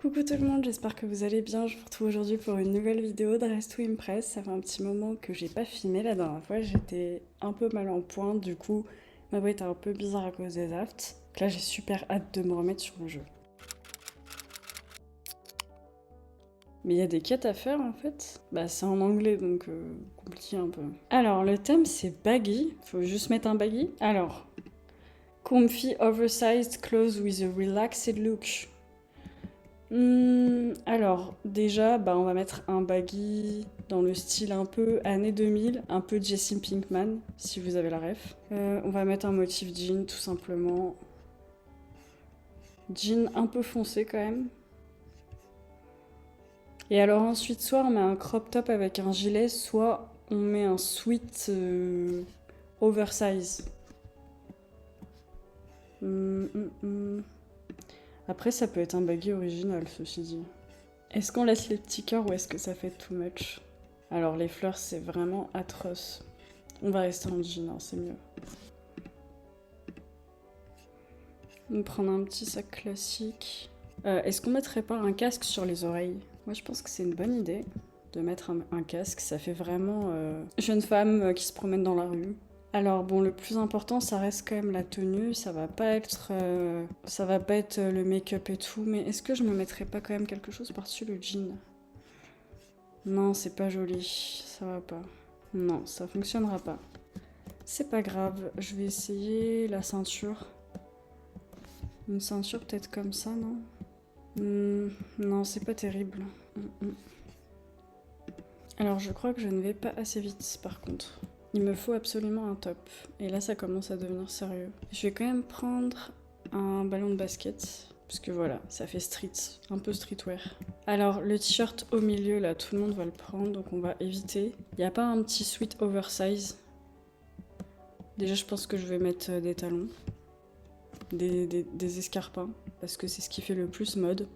Coucou tout le monde, j'espère que vous allez bien. Je vous retrouve aujourd'hui pour une nouvelle vidéo de Dress to Impress. Ça fait un petit moment que j'ai pas filmé la dernière fois, j'étais un peu mal en point, du coup ma voix était un peu bizarre à cause des afts. Donc là j'ai super hâte de me remettre sur le jeu. Mais il y a des quêtes à faire en fait. Bah c'est en anglais donc compliqué un peu. Alors le thème c'est baggy, faut juste mettre un baggy. Alors, comfy oversized clothes with a relaxed look. Alors, déjà, on va mettre un baggy dans le style un peu années 2000, un peu Jessie Pinkman, si vous avez la ref. On va mettre un motif jean, tout simplement. Jean un peu foncé quand même. Et alors ensuite, soit on met un crop top avec un gilet, soit on met un sweat oversize. Après, ça peut être un baggy original, ceci dit. Est-ce qu'on laisse les petits cœurs ou est-ce que ça fait too much? Alors les fleurs, c'est vraiment atroce. On va rester en jean, hein, c'est mieux. On va prendre un petit sac classique. Est-ce qu'on mettrait pas un casque sur les oreilles? Moi, je pense que c'est une bonne idée de mettre un casque. Ça fait vraiment jeune femme qui se promène dans la rue. Alors bon, le plus important, ça reste quand même la tenue. Ça va pas être le make-up et tout. Mais est-ce que je me mettrais pas quand même quelque chose par-dessus le jean? Non, c'est pas joli. Ça va pas. Non, ça fonctionnera pas. C'est pas grave, je vais essayer la ceinture. Une ceinture peut-être comme ça, non? Non, c'est pas terrible. Alors je crois que je ne vais pas assez vite par contre. Il me faut absolument un top. Et là ça commence à devenir sérieux. Je vais quand même prendre un ballon de basket. Parce que voilà, ça fait street, un peu streetwear. Alors le t-shirt au milieu là, tout le monde va le prendre, donc on va éviter. Il n'y a pas un petit sweat oversize? Déjà je pense que je vais mettre des talons. Des escarpins, parce que c'est ce qui fait le plus mode.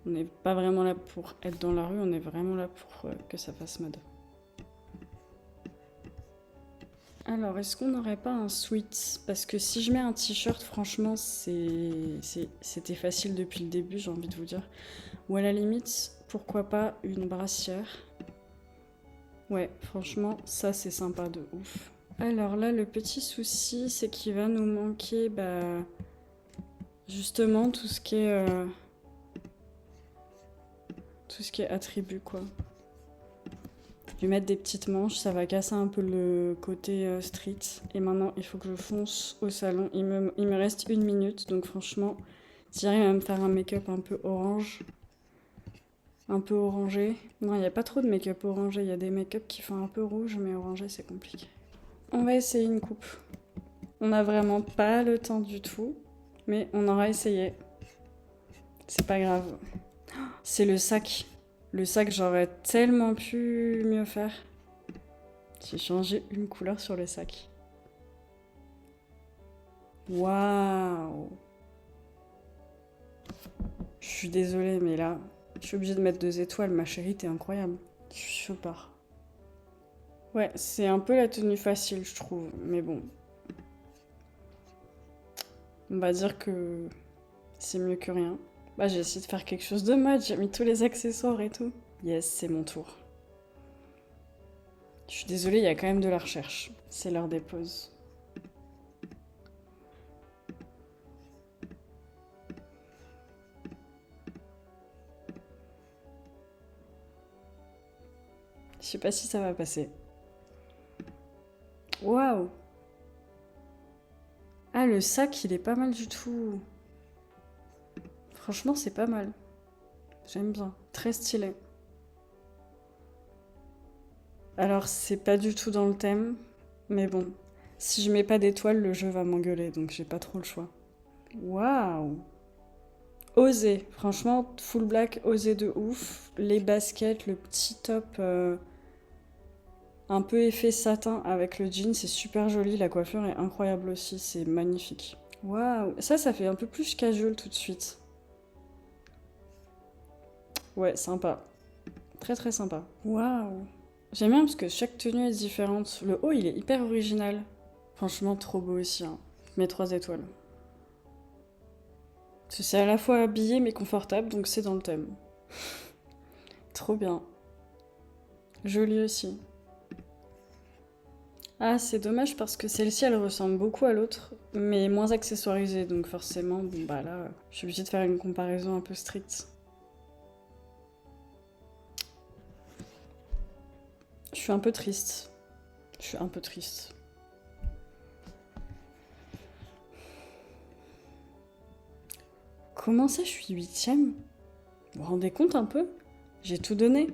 On n'est pas vraiment là pour être dans la rue, on est vraiment là pour que ça fasse mode. Alors, est-ce qu'on n'aurait pas un sweat? Parce que si je mets un t-shirt, franchement, c'était facile depuis le début, j'ai envie de vous dire. Ou à la limite, pourquoi pas une brassière? Ouais, franchement, ça c'est sympa de ouf. Alors là, le petit souci, c'est qu'il va nous manquer, justement, tout ce qui est attribut, quoi. Je vais mettre des petites manches, ça va casser un peu le côté street. Et maintenant, il faut que je fonce au salon. Il me reste 1 minute, donc franchement, si j'arrive à me faire un make-up un peu orange, un peu orangé. Non, il n'y a pas trop de make-up orangé, il y a des make-up qui font un peu rouge, mais orangé, c'est compliqué. On va essayer une coupe. On n'a vraiment pas le temps du tout, mais on aura essayé. C'est pas grave. C'est le sac. Le sac, j'aurais tellement pu mieux faire. J'ai changé une couleur sur le sac. Waouh! Je suis désolée, mais là, je suis obligée de mettre 2 étoiles. Ma chérie, t'es incroyable. Je suis chopard. Ouais, c'est un peu la tenue facile, je trouve. Mais bon. On va dire que c'est mieux que rien. J'ai essayé de faire quelque chose de mode. J'ai mis tous les accessoires et tout. Yes, c'est mon tour. Je suis désolée, il y a quand même de la recherche. C'est l'heure des pauses. Je sais pas si ça va passer. Waouh! Ah, le sac, il est pas mal du tout. Franchement, c'est pas mal. J'aime bien. Très stylé. Alors, c'est pas du tout dans le thème, mais bon. Si je mets pas d'étoiles, le jeu va m'engueuler, donc j'ai pas trop le choix. Waouh! Osé. Franchement, full black, osé de ouf. Les baskets, le petit top un peu effet satin avec le jean, c'est super joli. La coiffure est incroyable aussi, c'est magnifique. Waouh! Ça fait un peu plus casual tout de suite. Ouais, sympa. Très très sympa. Waouh! J'aime bien parce que chaque tenue est différente. Le haut, il est hyper original. Franchement, trop beau aussi. Hein. Je mets 3 étoiles. C'est à la fois habillé mais confortable, donc c'est dans le thème. Trop bien. Joli aussi. Ah, c'est dommage parce que celle-ci, elle ressemble beaucoup à l'autre, mais moins accessoirisée, donc forcément, bon bah là, je suis obligée de faire une comparaison un peu stricte. Je suis un peu triste. Je suis un peu triste. Comment ça, je suis 8ème? Vous vous rendez compte un peu? J'ai tout donné.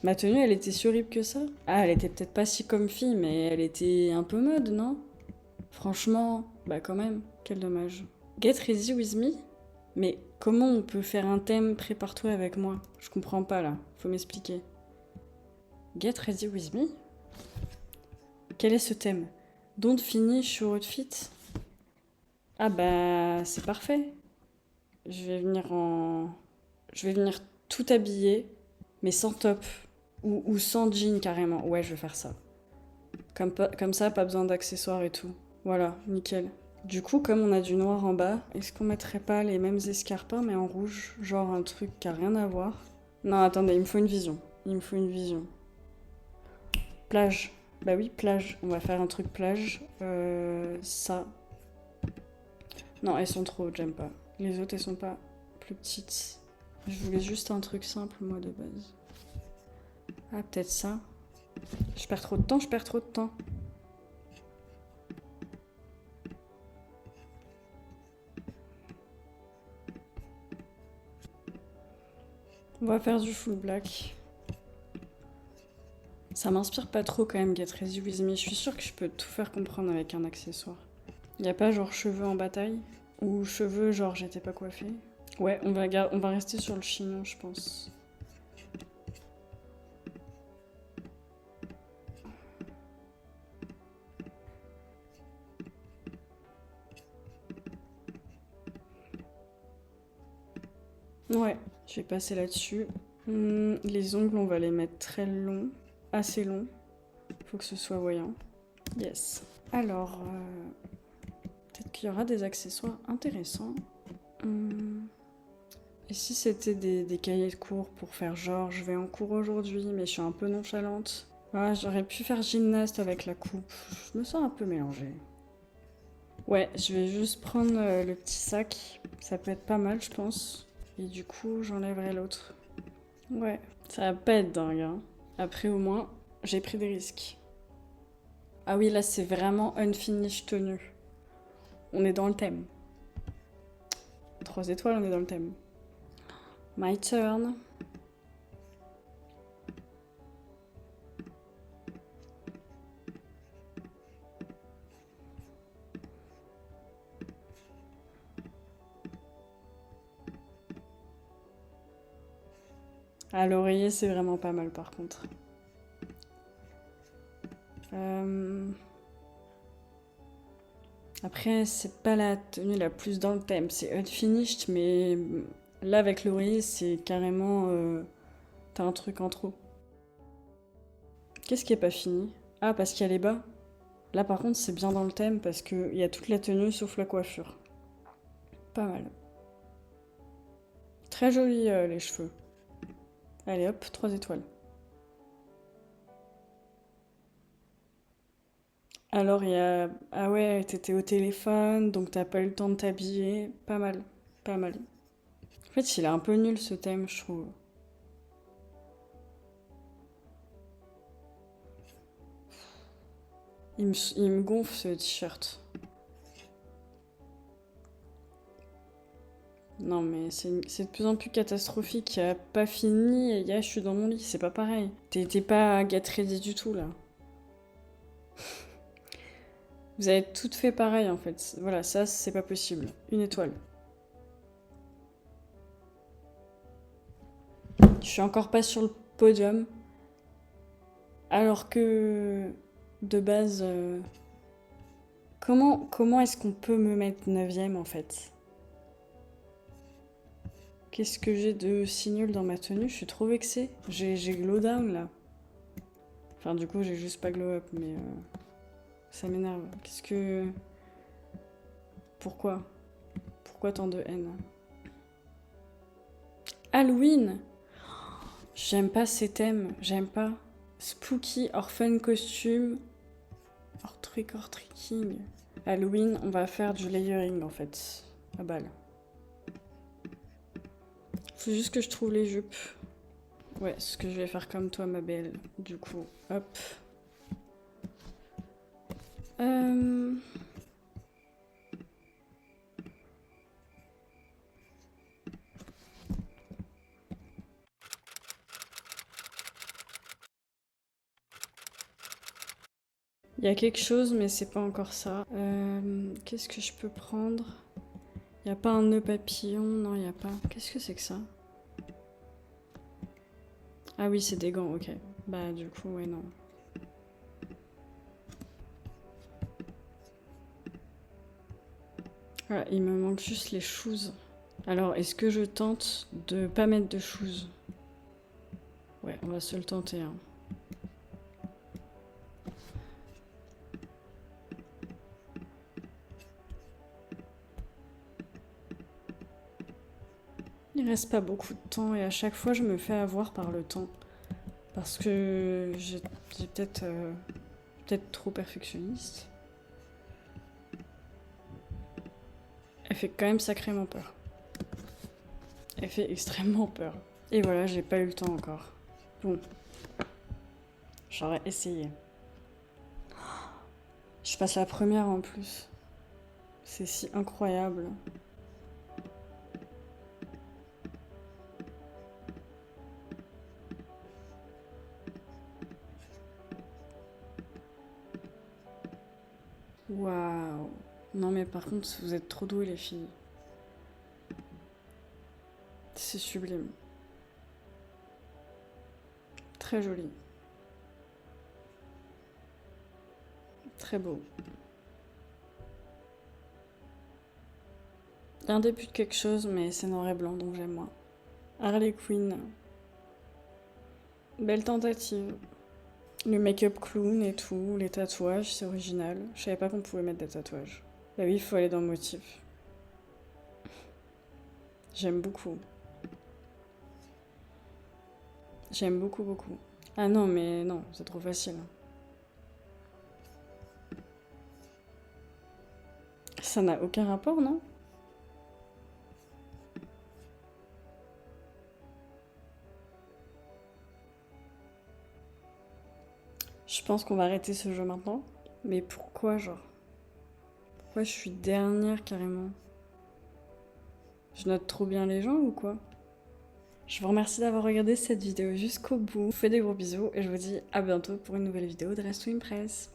Ma tenue, elle était si horrible que ça? Ah, elle était peut-être pas si comme fille, mais elle était un peu mode, non? Franchement, bah quand même, quel dommage. Get ready with me? Mais comment on peut faire un thème prépare-toi avec moi? Je comprends pas là, faut m'expliquer. Get ready with me? Quel est ce thème? Don't finish your outfit? Ah bah c'est parfait. Je vais venir en... Je vais venir tout habillé, mais sans top. Ou sans jean carrément. Ouais, je vais faire ça. Comme ça, pas besoin d'accessoires et tout. Voilà, nickel. Du coup, comme on a du noir en bas, est-ce qu'on mettrait pas les mêmes escarpins mais en rouge? Genre un truc qui a rien à voir. Non, attendez, il me faut une vision. Il me faut une vision. Plage. Bah oui, plage. On va faire un truc plage. Ça. Non, elles sont trop hautes, j'aime pas. Les autres, elles sont pas plus petites. Je voulais juste un truc simple, moi, de base. Ah, peut-être ça. Je perds trop de temps, je perds trop de temps. On va faire du full black. Ça m'inspire pas trop quand même, Get Ready With Me. Je suis sûre que je peux tout faire comprendre avec un accessoire. Y a pas genre cheveux en bataille? Ou cheveux genre j'étais pas coiffée? Ouais, on va rester sur le chignon, je pense. Ouais, je vais passer là-dessus. Les ongles, on va les mettre très longs. Assez longs. Faut que ce soit voyant. Yes. Alors, peut-être qu'il y aura des accessoires intéressants. Et si c'était des cahiers de cours pour faire genre, je vais en cours aujourd'hui, mais je suis un peu nonchalante. Ah, j'aurais pu faire gymnaste avec la coupe. Je me sens un peu mélangée. Ouais, je vais juste prendre le petit sac. Ça peut être pas mal, je pense. Et du coup, j'enlèverai l'autre. Ouais, ça va pas être dingue, hein. Après, au moins, j'ai pris des risques. Ah oui, là, c'est vraiment unfinished tenue. On est dans le thème. 3 étoiles, on est dans le thème. My turn. Ah, l'oreiller, c'est vraiment pas mal, par contre. Après, c'est pas la tenue la plus dans le thème. C'est unfinished, mais là, avec l'oreiller, c'est carrément... t'as un truc en trop. Qu'est-ce qui est pas fini? Ah, parce qu'il y a les bas. Là, par contre, c'est bien dans le thème parce qu'il y a toute la tenue sauf la coiffure. Pas mal. Très joli les cheveux. Allez hop, 3 étoiles. Alors, il y a... Ah ouais, t'étais au téléphone, donc t'as pas eu le temps de t'habiller. Pas mal, pas mal. En fait, il est un peu nul ce thème, je trouve. Il me gonfle ce t-shirt. Non, mais c'est de plus en plus catastrophique. Il a pas fini et je suis dans mon lit. C'est pas pareil. T'es pas get ready du tout là. Vous avez toutes fait pareil en fait. Voilà, ça c'est pas possible. 1 étoile. Je suis encore pas sur le podium. Alors que de base, comment est-ce qu'on peut me mettre 9ème en fait? Qu'est-ce que j'ai de si nul dans ma tenue? Je suis trop vexée. J'ai glow down là. Enfin, du coup, j'ai juste pas glow up, mais ça m'énerve. Qu'est-ce que. Pourquoi tant de haine? Halloween. J'aime pas ces thèmes, j'aime pas. Spooky, orphan costume, or trick or tricking. Halloween, on va faire du layering en fait, à balle. Faut juste que je trouve les jupes. Ouais, ce que je vais faire comme toi, ma belle. Du coup, hop. Il y a quelque chose, mais c'est pas encore ça. Qu'est-ce que je peux prendre? Il n'y a pas un nœud papillon, non, il n'y a pas. Qu'est-ce que c'est que ça? Ah oui, c'est des gants, ok. Bah du coup, ouais, non. Voilà, il me manque juste les shoes. Alors, est-ce que je tente de pas mettre de shoes? Ouais, on va se le tenter, hein. Il reste pas beaucoup de temps et à chaque fois je me fais avoir par le temps. Parce que j'ai peut-être trop perfectionniste. Elle fait quand même sacrément peur. Elle fait extrêmement peur. Et voilà, j'ai pas eu le temps encore. Bon. J'aurais essayé. Je passe la première en plus. C'est si incroyable. Waouh. Non mais par contre, vous êtes trop douées les filles. C'est sublime. Très joli. Très beau. Il y a un début de quelque chose, mais c'est noir et blanc, donc j'aime moins. Harley Quinn. Belle tentative. Le make-up clown et tout, les tatouages, c'est original. Je savais pas qu'on pouvait mettre des tatouages. Bah oui, il faut aller dans le motif. J'aime beaucoup. J'aime beaucoup, beaucoup. Ah non, mais non, c'est trop facile. Ça n'a aucun rapport, non? Je pense qu'on va arrêter ce jeu maintenant. Mais pourquoi, genre? Pourquoi je suis dernière, carrément? Je note trop bien les gens ou quoi? Je vous remercie d'avoir regardé cette vidéo jusqu'au bout. Je vous fais des gros bisous et je vous dis à bientôt pour une nouvelle vidéo de Rest to Impress.